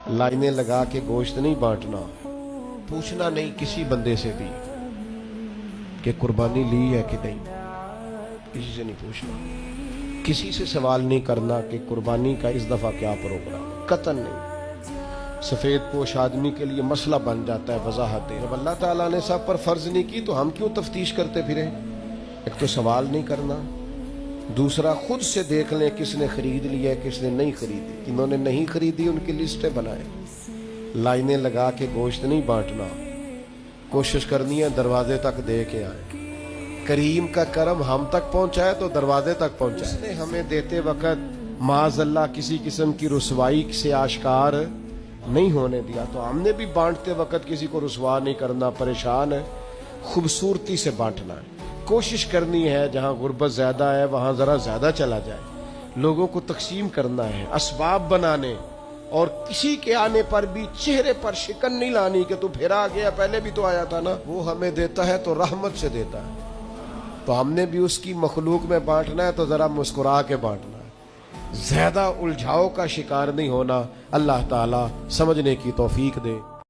लाइनें लगा के गोश्त नहीं बांटना, पूछना नहीं किसी बंदे से भी कि कुर्बानी ली है कि नहीं, किसी से नहीं पूछना, किसी से सवाल नहीं करना कि कुर्बानी का इस दफा क्या प्रोग्राम, कतन नहीं। सफेद पोश आदमी के लिए मसला बन जाता है वजाहत। जब अल्लाह ताला ने सब पर फर्ज नहीं की तो हम क्यों तफ्तीश करते फिरे? एक तो सवाल नहीं करना, दूसरा खुद से देख लें किसने खरीद लिया किसने नहीं खरीदी। इन्होंने नहीं खरीदी उनकी लिस्टें बनाए। लाइनें लगा के गोश्त नहीं बांटना, कोशिश करनी है दरवाजे तक दे के आए। करीम का करम हम तक पहुंचाए तो दरवाजे तक पहुंचाए। उसने हमें देते वक्त माज़अल्लाह किसी किस्म की रुसवाई से आश्कार नहीं होने दिया, तो हमने भी बांटते वक्त किसी को रुसवा नहीं करना, परेशान है, खूबसूरती से बांटना है। कोशिश करनी है जहां गुर्बत ज्यादा है वहां जरा ज्यादा चला जाए। लोगों को तकसीम करना है, असबाब बनाने, और किसी के आने पर भी चेहरे पर शिकन नहीं लानी कि तू फिर आ गया, पहले भी तो आया था ना। वो हमें देता है तो रहमत से देता है, तो हमने भी उसकी मखलूक में बांटना है तो जरा मुस्कुरा के बांटना है, ज्यादा उलझाव का शिकार नहीं होना। अल्लाह ताला समझने की तौफीक दे।